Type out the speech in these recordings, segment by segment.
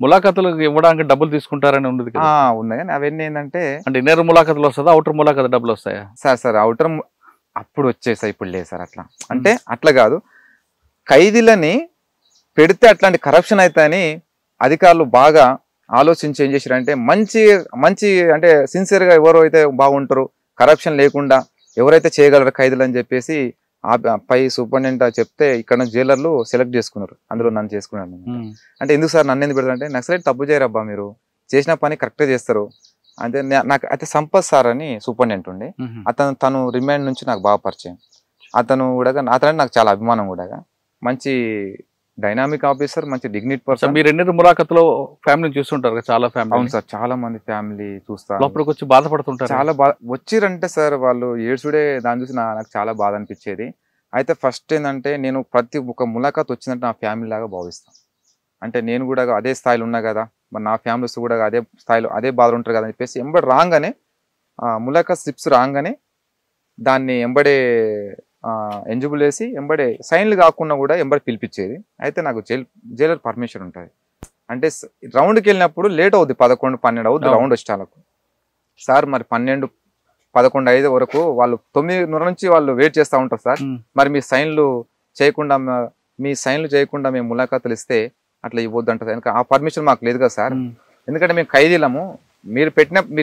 ములాఖతులకు ఇవ్వడానికి డబ్బులు తీసుకుంటారని ఉండదు కదా? ఉన్నాయి కానీ అవన్నీ ఏంటంటే అంటే ఇన్నర్ ములాఖతులు వస్తుందా, అవుటర్ ములాఖతు డబ్బులు వస్తాయా? సార్ అవుటర్ అప్పుడు వచ్చేసాయి, ఇప్పుడు లేదు సార్ అట్లా. అంటే అట్లా కాదు, ఖైదీలని పెడితే అట్లాంటి కరప్షన్ అవుతాయని అధికారులు బాగా ఆలోచించి ఏం చేశారంటే మంచి మంచి అంటే సిన్సియర్గా ఎవరు అయితే బాగుంటారు, కరప్షన్ లేకుండా ఎవరైతే చేయగలరు ఖైదీలు అని చెప్పేసి పై సూపరింటెండెంట్ చెప్తే ఇక్కడ జైలర్లు సెలెక్ట్ చేసుకున్నారు, అందులో నన్ను చేసుకున్నాను. అంటే ఎందుకు సార్ నన్ను ఎందుకు పెడతారంటే నక్సలైట్ తప్పు చేయరబ్బా, మీరు చేసిన పని కరెక్ట్గా చేస్తారు అంటే. నాకు అయితే సంపత్ సార్ అని సూపరింటెండెంట్ ఉండే, తను రిమాండ్ నుంచి నాకు బాగా పరిచయం. అతను కూడా అతనంటే నాకు చాలా అభిమానం కూడా, మంచి డైనామిక్ ఆఫీసర్, మంచి డిగ్నిటీ పర్సన్. మీరు ఎన్ని ములాఖతులో ఫ్యామిలీ చూస్తుంటారు, చాలా ఫ్యామిలీ. అవును సార్, చాలా మంది ఫ్యామిలీ చూస్తారు, లోపలికి వచ్చి బాధపడుతుంటారు. చాలా బాధ వచ్చిరంటే సార్ వాళ్ళు ఏడ్చుడే, దాన్ని చూసి నాకు చాలా బాధ అనిపించేది. అయితే ఫస్ట్ ఏంటంటే నేను ప్రతి ఒక్క ములాఖాత్ వచ్చిందంటే నా ఫ్యామిలీ లాగా భావిస్తాను. అంటే నేను కూడా అదే స్థాయిలో ఉన్నా కదా, మరి నా ఫ్యామిలీస్ కూడా అదే స్థాయిలో అదే బాధలు ఉంటారు కదా అని చెప్పేసి ఎంబడి రాగానే ములాఖాత్ స్లిప్స్ రాగానే దాన్ని ఎంబడే ఎంజిబుల్ వేసి ఎంబడే సైన్లు కాకుండా కూడా ఎంబడి పిలిపించేది. అయితే నాకు జైలర్ పర్మిషన్ ఉంటుంది. అంటే రౌండ్కి వెళ్ళినప్పుడు లేట్ అవుద్ది, 11-12 అవుద్ది రౌండ్ వచ్చేటాలకు. సార్ మరి 12-11 వరకు వాళ్ళు 9 నుంచి వాళ్ళు వెయిట్ చేస్తూ ఉంటారు సార్. మరి మీ సైన్లు చేయకుండా మేము ములాఖాతులు ఇస్తే అట్లా ఇవ్వద్దు అంటారు. ఎందుకంటే ఆ పర్మిషన్ మాకు లేదు కదా సార్, ఎందుకంటే మేము ఖైదీలము, మీరు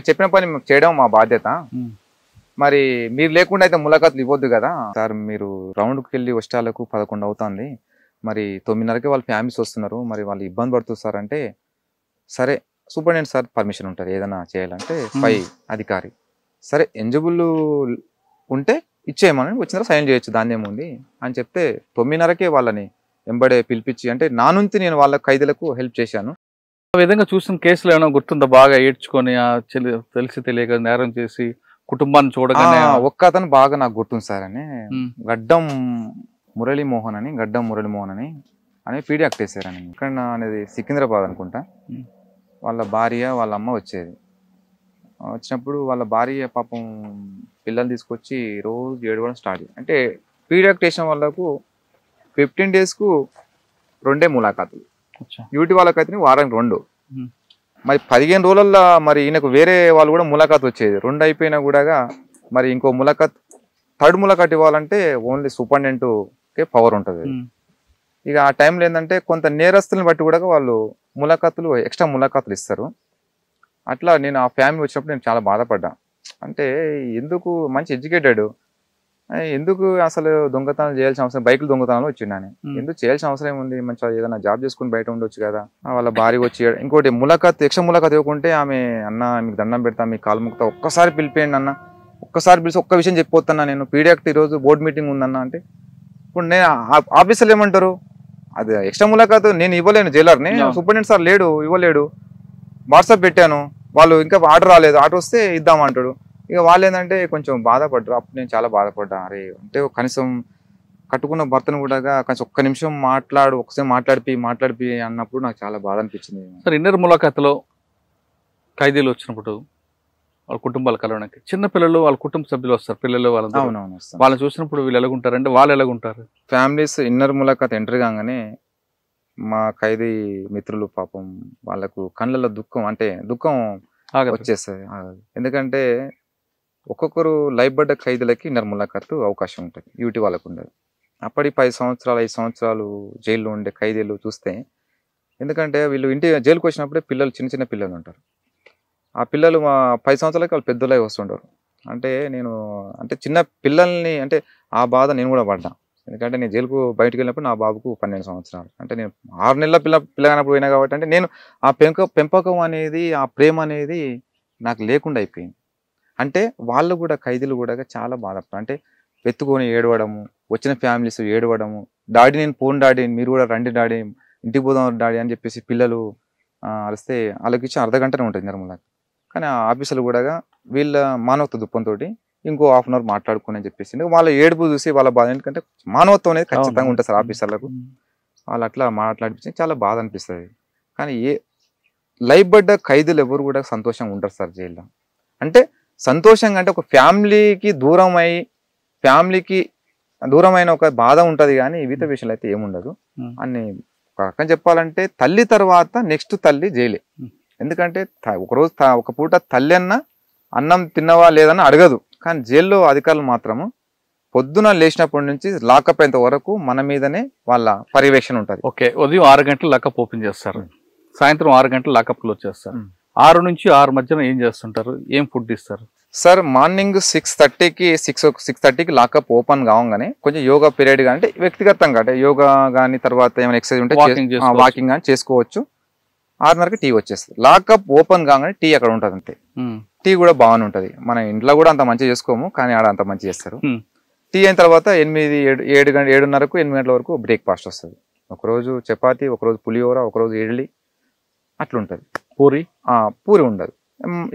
చెప్పిన పని మేము చేయడం మా బాధ్యత. మరి మీరు లేకుండా అయితే ములాఖాతులు ఇవ్వద్దు కదా సార్. మీరు రౌండ్కి వెళ్ళి వచ్చేటాలకు 11 అవుతుంది, మరి 9:30కే వాళ్ళ ఫ్యామిలీస్ వస్తున్నారు, మరి వాళ్ళు ఇబ్బంది పడుతుంది సార్ అంటే, సరే సూపరింటెండెంట్ సార్ పర్మిషన్ ఉంటుంది ఏదైనా చేయాలంటే, పై అధికారి సరే ఎలిజిబుల్ ఉంటే ఇచ్చేయమని వచ్చిన సైన్ చేయొచ్చు దాన్ని ఏముంది అని చెప్తే 9:30కే వాళ్ళని ఎంబడే పిలిపించి, అంటే నా నుంచి నేను వాళ్ళ ఖైదీలకు హెల్ప్ చేశాను. ఆ విధంగా చూసిన కేసులు ఏమైనా గుర్తుందా? బాగా ఏడ్చుకొని తెలిసి తెలియక నేరం చేసి కుటుంబాన్ని చూడగానే ఒక్క అతను బాగా నాకు గుర్తుంది సార్ అని, గడ్డం మురళీమోహన్ అని పీడీ యాక్ట్ వేసారని. ఇక్కడ అనేది సికింద్రాబాద్ అనుకుంటా. వాళ్ళ భార్య వాళ్ళ అమ్మ వచ్చినప్పుడు వాళ్ళ భార్య పాపం పిల్లలు తీసుకొచ్చి రోజు ఏడవడం స్టార్ట్ చేసి, అంటే పీడీ యాక్ట్ వేసిన వాళ్ళకు 15 డేస్కు 2 ములాఖాతులు, యూటీ వాళ్ళకైతే వారానికి 2. మరి 15 రోజుల్లో మరి ఈయనకు వేరే వాళ్ళు కూడా ములాఖాత్ వచ్చేది, 2 అయిపోయినా కూడా మరి ఇంకో ములాఖాత్ థర్డ్ ములాఖాత్ ఇవ్వాలంటే ఓన్లీ సూపరింటెండెంట్కే పవర్ ఉంటుంది. ఇక ఆ టైంలో ఏంటంటే కొంత నేరస్తులను బట్టి కూడా వాళ్ళు ఎక్స్ట్రా ములాఖాతులు ఇస్తారు. అట్లా నేను ఆ ఫ్యామిలీ వచ్చినప్పుడు నేను చాలా బాధపడ్డా. అంటే ఎందుకు మంచి ఎడ్యుకేటెడ్, ఎందుకు అసలు దొంగతనాలు చేయాల్సిన అవసరం, బైకులు దొంగతనాలు వచ్చిండని ఎందుకు చేయాల్సిన అవసరం ఏముంది, మంచిగా ఏదైనా జాబ్ చేసుకుని బయట ఉండొచ్చు కదా. వాళ్ళ భార్య వచ్చి ఇంకోటి ఎక్స్ట్రా ములాఖాత్ ఇవ్వకుంటే ఆమె, అన్న మీకు దండం పెడతా, మీ కాలు ముక్తా, ఒక్కసారి పిలిపేయండి అన్న, ఒక్కసారి పిలిచి ఒక్క విషయం చెప్పొద్దన్నా, నేను పీడీ యాక్ట్ ఈరోజు బోర్డు మీటింగ్ ఉందన్న అంటే, ఇప్పుడు నేను ఆఫీసర్లు ఏమంటారు, అది ఎక్స్ట్రా ములాఖాత్ నేను ఇవ్వలేను, జైలర్ని సూపరింటెండెంట్ సార్ లేడు, ఇవ్వలేడు, వాట్సాప్ పెట్టాను, వాళ్ళు ఇంకా ఆర్డర్ రాలేదు, ఆర్డర్ వస్తే ఇద్దామంటాడు. ఇక వాళ్ళు ఏంటంటే కొంచెం బాధపడ్డారు. అప్పుడు నేను చాలా బాధపడ్డా, అరే అంటే కనీసం కట్టుకున్న భర్తను కూడా కొంచెం ఒక్క నిమిషం ఒకసారి మాట్లాడిపి అన్నప్పుడు నాకు చాలా బాధ అనిపించింది. సార్ ఇన్నర్ ములాఖాతులో ఖైదీలు వచ్చినప్పుడు వాళ్ళ కుటుంబాలు కలవడానికి చిన్న పిల్లలు వాళ్ళ కుటుంబ సభ్యులు వస్తారు, పిల్లలు వాళ్ళని చూసినప్పుడు వీళ్ళు ఎలాగుంటారు అంటే వాళ్ళు ఎలాగుంటారు? ఫ్యామిలీస్ ఇన్నర్ ములాఖాత్ ఎంటర్ కాగానే మా ఖైదీ మిత్రులు పాపం వాళ్ళకు కళ్ళల్లో దుఃఖం వచ్చేస్తుంది. ఎందుకంటే ఒక్కొక్కరు లైఫ్ పడ్డ ఖైదీలకి ఇన్నర్ ములాఖాత్ అవకాశం ఉంటుంది, యూటీ వాళ్ళకు ఉండదు. అప్పటి 10 సంవత్సరాలు 5 సంవత్సరాలు జైల్లో ఉండే ఖైదీలు చూస్తే, ఎందుకంటే వీళ్ళు జైలుకి వచ్చినప్పుడే పిల్లలు చిన్న పిల్లలు ఉంటారు. ఆ పిల్లలు 10 సంవత్సరాలకి వాళ్ళు పెద్దలై వస్తుంటారు. అంటే చిన్న పిల్లల్ని, అంటే ఆ బాధ నేను కూడా పడ్డా. ఎందుకంటే నేను జైలుకు బయటకు వెళ్ళినప్పుడు నా బాబుకు 12 సంవత్సరాలు, అంటే నేను 6 నెలల పిల్లగానప్పుడు పోయినా కాబట్టి, అంటే నేను ఆ పెంపకం అనేది, ఆ ప్రేమ అనేది నాకు లేకుండా అయిపోయింది. అంటే వాళ్ళు కూడా ఖైదీలు కూడా చాలా బాధపడతారు. అంటే ఎత్తుకొని ఏడవడము, వచ్చిన ఫ్యామిలీస్ ఏడవడము, డాడీ నేను పోను డాడీ, మీరు కూడా రండి డాడీ, ఇంటికి పోదాం డాడీ అని చెప్పేసి పిల్లలు అరిస్తే వాళ్ళకి ఇచ్చి అర్ధగంటనే ఉంటుంది నిర్మలా. కానీ ఆ ఆఫీసర్లు కూడా వీళ్ళ మానవత్వ దుఃఖంతో ఇంకో ½ అవర్ మాట్లాడుకుని అని చెప్పేసి, వాళ్ళ ఏడుపు చూసి వాళ్ళ బాధ, ఎందుకంటే మానవత్వం అనేది ఖచ్చితంగా ఉంటుంది సార్ ఆఫీసర్లకు. వాళ్ళు అట్లా మాట్లాడిపించి చాలా బాధ అనిపిస్తుంది. కానీ లైఫ్ పడ్డ ఖైదీలు ఎవరు కూడా సంతోషంగా ఉంటారు సార్ జైల్లో. అంటే సంతోషంగా అంటే ఒక ఫ్యామిలీకి దూరమైన ఒక బాధ ఉంటుంది, కానీ విత విషయాలు అయితే ఏముండదు అని రకం చెప్పాలంటే తల్లి తర్వాత నెక్స్ట్ తల్లి జైలే. ఎందుకంటే ఒకరోజు ఒక పూట తల్లి అన్న అన్నం తిన్నవా లేదని అడగదు. కానీ జైల్లో అధికారులు మాత్రము పొద్దున లేచినప్పటి నుంచి లాకప్ అయ్యేంత వరకు మన మీదనే వాళ్ళ పర్యవేక్షణ ఉంటుంది. ఓకే, ఉదయం 6 గంటలు లాకప్ ఓపెన్ చేస్తారు, సాయంత్రం 6 గంటలు లాకప్ క్లోజ్ చేస్తారు. 6 నుంచి 6 మధ్యన ఏం చేస్తుంటారు, ఏం ఫుడ్ ఇస్తారు? సార్ మార్నింగ్ 6:30కి లాకప్ ఓపెన్ కావగానే కొంచెం యోగా పీరియడ్ గా అంటే వ్యక్తిగతంగా అంటే యోగా కానీ తర్వాత ఏమైనా ఎక్సర్సైజ్ ఉంటే వాకింగ్ కానీ చేసుకోవచ్చు. 6:30కి టీ వచ్చేస్తుంది. లాకప్ ఓపెన్ కాగానే టీ అక్కడ ఉంటుంది అంతే. టీ కూడా బాగానే ఉంటుంది. మన ఇంట్లో కూడా అంత మంచిగా చేసుకోము, కానీ ఆడ అంత మంచిగా చేస్తారు. టీ అయిన తర్వాత 7:30కు 8 గంటల వరకు బ్రేక్ఫాస్ట్ వస్తుంది. ఒకరోజు చపాతి, ఒకరోజు పులిహోర, ఒకరోజు ఇడ్లీ అట్లుంటుంది. పూరి ఉండదు.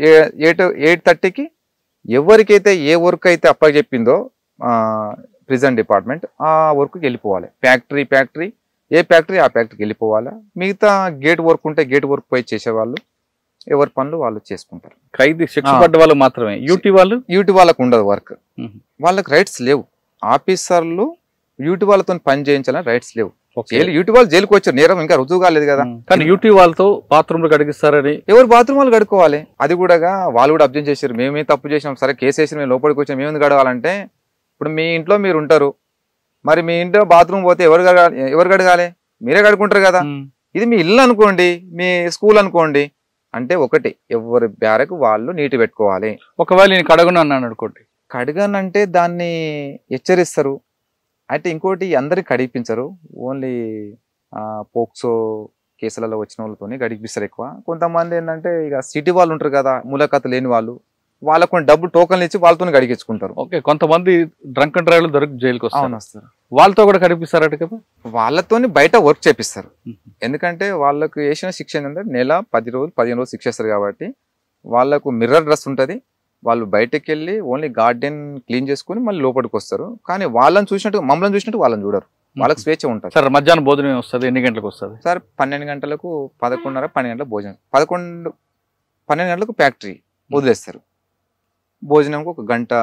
8:30కి ఎవరికైతే ఏ వర్క్ అయితే అప్పకి చెప్పిందో ప్రిజన్ డిపార్ట్మెంట్ ఆ వర్క్కి వెళ్ళిపోవాలి. ఫ్యాక్టరీ ఏ ఫ్యాక్టరీ ఆ ఫ్యాక్టరీకి వెళ్ళిపోవాలా. మిగతా గేట్ వర్క్ ఉంటే గేట్ వర్క్ పోయి చేసేవాళ్ళు ఎవరి పనులు వాళ్ళు చేసుకుంటారు. ఖైదీ శిక్ష పడ్డ వాళ్ళు మాత్రమే. యూటీ వాళ్ళకు ఉండదు వర్క్, వాళ్ళకి రైట్స్ లేవు. ఆఫీసర్లు యూటీ వాళ్ళతో పని చేయించాలని రైట్స్ లేవు. యూటీ వాళ్ళు జైలుకి వచ్చారు, నేరం ఇంకా రుజువు కాలేదు కదా. కానీ యూటీ వాళ్ళతో బాత్రూమ్లు కడిగిస్తారని ఎవరు బాత్రూమ్ వాళ్ళు కడుక్కోవాలి. అది కూడా వాళ్ళు కూడా అబ్జెక్ట్ చేశారు. మేమే తప్పు చేసినాం, సరే కేసు వేసి మేము లోపలికి వచ్చాం, మేము గడవాలంటే ఇప్పుడు మీ ఇంట్లో మీరు ఉంటారు, మరి మీ ఇంట్లో బాత్రూమ్ పోతే ఎవరు కడగాలి? మీరే కడుకుంటారు కదా. ఇది మీ ఇల్లు అనుకోండి, మీ స్కూల్ అనుకోండి, అంటే ఒకటి ఎవరి బ్యారకు వాళ్ళు నీటి పెట్టుకోవాలి. ఒకవేళ నేను కడగను అన్నాను అనుకోండి, కడగనంటే దాన్ని హెచ్చరిస్తారు. అయితే ఇంకోటి అందరికి కడిపించరు, ఓన్లీ పోక్సో కేసులలో వచ్చిన వాళ్ళతోనే గడిపిస్తారు ఎక్కువ. కొంతమంది ఏంటంటే ఇక సిటీ వాళ్ళు ఉంటారు కదా, మూలకత లేని వాళ్ళు, వాళ్ళకు కొన్ని డబ్బులు టోకన్లు ఇచ్చి వాళ్ళతో గడిగించుకుంటారు. ఓకే, కొంతమంది డ్రంక్ అండ్ డ్రైవ్లు దొరికి జైలుకి వస్తారు, వాళ్ళతో కూడా కడిపిస్తారట కదా. వాళ్ళతోని బయట వర్క్ చేపిస్తారు. ఎందుకంటే వాళ్ళకు వేసిన శిక్ష ఏంటంటే నెల 10 రోజులు 15 రోజులు శిక్ష ఇస్తారు కాబట్టి వాళ్ళకు మిర్రర్ డ్రెస్ ఉంటుంది. వాళ్ళు బయటకు వెళ్ళి ఓన్లీ గార్డెన్ క్లీన్ చేసుకుని మళ్ళీ లోపలికి వస్తారు. కానీ వాళ్ళని చూసినట్టు మమ్మల్ని చూసినట్టు వాళ్ళని చూడరు, వాళ్ళకి స్వేచ్ఛ ఉంటుంది. సార్ మధ్యాహ్నం భోజనం వస్తుంది, ఎన్ని గంటలకు వస్తుంది? సార్ 12 గంటలకు 11:30 12 గంటలకు భోజనం, 12 గంటలకు ఫ్యాక్టరీ వదిలేస్తారు. భోజనంకు 1 గంట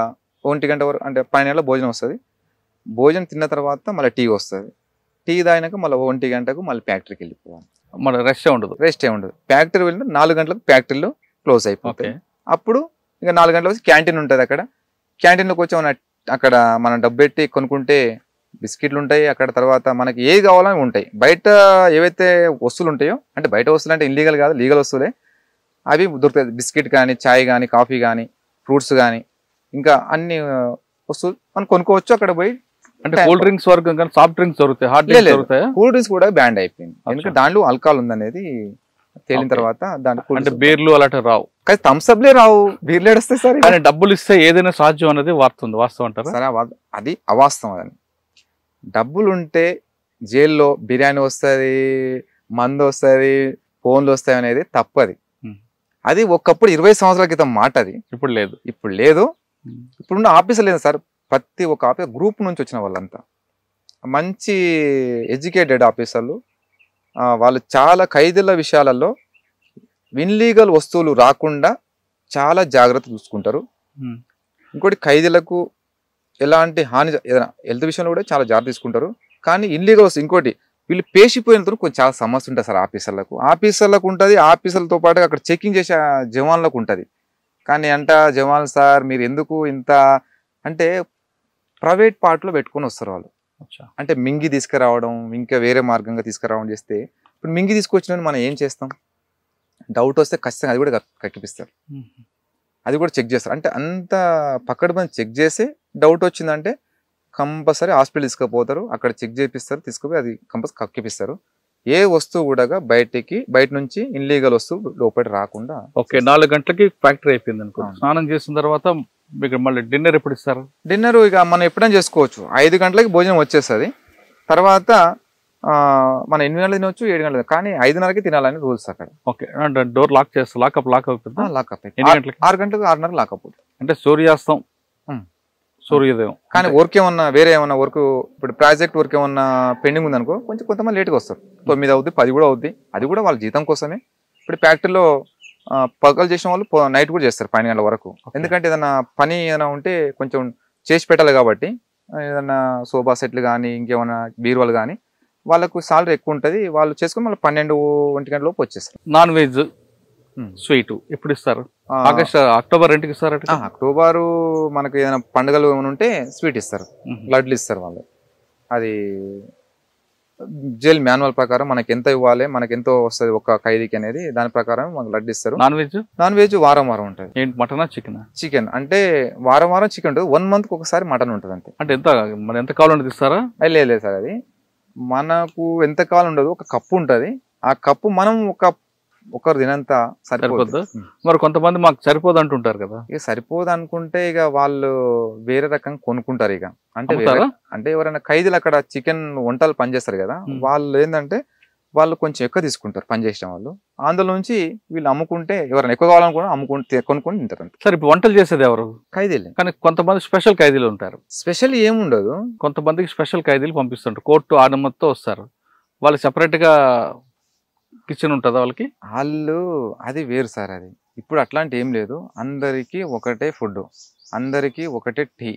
1 గంట వరకు అంటే 12 గంటలకు భోజనం వస్తుంది. భోజనం తిన్న తర్వాత మళ్ళీ టీ వస్తుంది. టీ తాగినాక మళ్ళీ 1 గంటకు మళ్ళీ ఫ్యాక్టరీకి వెళ్ళిపోవాలి. మళ్ళీ రెస్టే ఉండదు. ఫ్యాక్టరీ వెళ్ళిన 4 గంటలకు ఫ్యాక్టరీలో క్లోజ్ అయిపోతాయి. అప్పుడు ఇంకా 4 గంటల వచ్చి క్యాంటీన్ ఉంటుంది. అక్కడ క్యాంటీన్లోకి వచ్చి అక్కడ మనం డబ్బు పెట్టి కొనుక్కుంటే బిస్కెట్లు ఉంటాయి. అక్కడ తర్వాత మనకి ఏది కావాలని ఉంటాయి. బయట ఏవైతే వస్తువులు ఉంటాయో, అంటే బయట వస్తువులు అంటే ఇల్లీగల్ కాదు, లీగల్ వస్తువులే, అవి దొరుకుతాయి. బిస్కెట్ కానీ, చాయ్ కానీ, కాఫీ కానీ, ఫ్రూట్స్ కానీ, ఇంకా అన్ని వస్తువులు మనం కొనుక్కోవచ్చు. అక్కడ పోయి అంటే కూల్ డ్రింక్స్ వరకు కానీ సాఫ్ట్ డ్రింక్స్ దొరుకుతాయి, హాట్ డ్రింక్స్ దొరుకుతాయి. కూల్ డ్రింక్స్ కూడా బ్యాండ్ అయిపోయింది, ఎందుకంటే దాంట్లో ఆల్కహాల్ ఉందనేది తేలిన తర్వాత. అంటే బీర్లు అలాంటి రావు, కానీ థమ్స్ అప్లే రావు, బీర్లు ఏడొస్తాయి సార్. కానీ డబ్బులు ఇస్తే ఏదైనా సాధ్యం అనేది వాస్తవం అంటారా? సరే, అది అవాస్తవం. అదని డబ్బులు ఉంటే జైల్లో బిర్యానీ వస్తుంది, మందు వస్తుంది, ఫోన్లు వస్తాయి అనేది తప్పది. అది ఒకప్పుడు 20 సంవత్సరాల క్రితం మాట, అది ఇప్పుడు లేదు. ఇప్పుడున్న ఆఫీసర్ లేదు సార్. ప్రతి ఒక్క ఆఫీసర్ గ్రూప్ నుంచి వచ్చిన వాళ్ళంతా మంచి ఎడ్యుకేటెడ్ ఆఫీసర్లు. వాళ్ళు చాలా ఖైదీల విషయాలలో ఇన్లీగల్ వస్తువులు రాకుండా చాలా జాగ్రత్త చూసుకుంటారు. ఇంకోటి ఖైదీలకు ఎలాంటి హాని, ఏదైనా హెల్త్ విషయంలో కూడా చాలా జాగ్రత్త తీసుకుంటారు. కానీ ఇన్లీగల్ వస్తువు, ఇంకోటి వీళ్ళు పేసిపోయినందుకు కొంచెం చాలా సమస్య ఉంటుంది సార్. ఆఫీసర్లకు ఉంటుంది, ఆఫీసర్లతో పాటు అక్కడ చెకింగ్ చేసే జవాన్లకు ఉంటుంది. కానీ జవాన్లు సార్ మీరు ఎందుకు ఇంత అంటే ప్రైవేట్ పార్ట్లో పెట్టుకొని వస్తారు వాళ్ళు. అంటే మింగి తీసుకురావడం, ఇంకా వేరే మార్గంగా తీసుకురావడం చేస్తే, ఇప్పుడు మింగి తీసుకొచ్చిన మనం ఏం చేస్తాం? డౌట్ వస్తే ఖచ్చితంగా అది కూడా కక్కిపిస్తారు, అది కూడా చెక్ చేస్తారు. అంటే అంత పక్కన చెక్ చేసి డౌట్ వచ్చిందంటే కంపల్సరీ హాస్పిటల్ తీసుకుపోతారు, అక్కడ చెక్ చేపిస్తారు, తీసుకుపోయి అది కంపల్సరీ కక్కిపిస్తారు. ఏ వస్తువు కూడా బయట నుంచి ఇన్లీగల్ వస్తువు లోపలి రాకుండా. ఓకే, 4 గంటలకి ఫ్యాక్టరీ అయిపోయింది అనుకో, స్నానం చేసిన తర్వాత మీకు మళ్ళీ డిన్నర్ ఎప్పుడు ఇస్తారు? డిన్నర్ ఇక మనం ఎప్పుడైనా చేసుకోవచ్చు. 5 గంటలకి భోజనం వచ్చేస్తుంది. తర్వాత మనం 8 గంటలు తినవచ్చు, 7 గంటలు, కానీ 5:30కి తినాలని రూల్స్ అక్కడ. ఓకే, అంటే డోర్ లాక్ చేస్తారు, లాకప్ అవుతుంది. 6 గంటలకు 6:30 లాకప్ అవుతుంది. అంటే సూర్యోదయం. కానీ వర్క్ ఏమన్నా వేరే ఏమన్నా వర్క్, ఇప్పుడు ప్రాజెక్ట్ వర్క్ ఏమన్నా పెండింగ్ ఉందనుకో, కొంతమంది లేట్గా వస్తారు. 9 అవుద్ది, 10 కూడా అవుద్ది. అది కూడా వాళ్ళ జీతం కోసమే. ఇప్పుడు ఫ్యాక్టరీలో పగలు చేసిన వాళ్ళు నైట్ కూడా చేస్తారు 12 గంటల వరకు. ఎందుకంటే ఏదైనా పని ఏదైనా ఉంటే కొంచెం చేసి పెట్టాలి కాబట్టి, ఏదన్నా సోఫా సెట్లు కానీ, ఇంకేమన్నా బీరువాలు కానీ వాళ్ళకు సాలరీ ఎక్కువ ఉంటుంది, వాళ్ళు చేసుకుని మళ్ళీ 12-1 గంటల లోపు వచ్చేస్తారు. నాన్ వెజ్ స్వీట్ ఎప్పుడు ఇస్తారు? అక్టోబర్ 2కి ఇస్తారు. అక్టోబరు మనకు ఏదైనా పండుగలు ఏమైనా ఉంటే స్వీట్ ఇస్తారు, లడ్లు ఇస్తారు వాళ్ళు. అది జైల్ మాన్యువల్ ప్రకారం మనకి ఎంత ఇవ్వాలి, మనకి ఎంతో వస్తుంది ఒక ఖైదీకి అనేది, దాని ప్రకారం మనకు లడ్డు ఇస్తారు. నాన్ వెజ్ వారం ఉంటుంది. మటనా చికెన్? చికెన్ అంటే వారం చికెన్ ఉంటుంది, 1 month ఒకసారి మటన్ ఉంటుంది అంతే. అంటే ఎంత కావాలంటే ఇస్తారా? లేదు సార్, అది మనకు ఎంత కావాలి ఉండదు, ఒక కప్పు ఉంటుంది. ఆ కప్పు మనం ఒకరు తినంత సరిపోదు. మరి కొంతమంది మాకు సరిపోదు అంటుంటారు కదా. ఇక సరిపోదు అనుకుంటే ఇక వాళ్ళు వేరే రకంగా కొనుక్కుంటారు. ఇక అంటే ఎవరైనా ఖైదీలు అక్కడ చికెన్ వంటలు పనిచేస్తారు కదా, వాళ్ళు ఏంటంటే వాళ్ళు కొంచెం ఎక్కువ తీసుకుంటారు పనిచేసిన వాళ్ళు. అందులో నుంచి వీళ్ళు అమ్ముకుంటే ఎవరైనా ఎక్కువ కావాలనుకున్నా కొనుక్కొని తింటారు అంతే. సరే, ఇప్పుడు వంటలు చేసేది ఎవరు? ఖైదీలే. కానీ కొంతమంది స్పెషల్ ఖైదీలు ఉంటారు. స్పెషల్ ఏముండదు, కొంతమందికి స్పెషల్ ఖైదీలు పంపిస్తుంటారు, కోర్టు అనుమతితో వస్తారు. వాళ్ళు సెపరేట్ గా కిచెన్ ఉంటుందా వాళ్ళకి? అది వేరు సార్. అది ఇప్పుడు అట్లాంటి ఏం లేదు, అందరికీ ఒకటే ఫుడ్, అందరికీ ఒకటే టీ.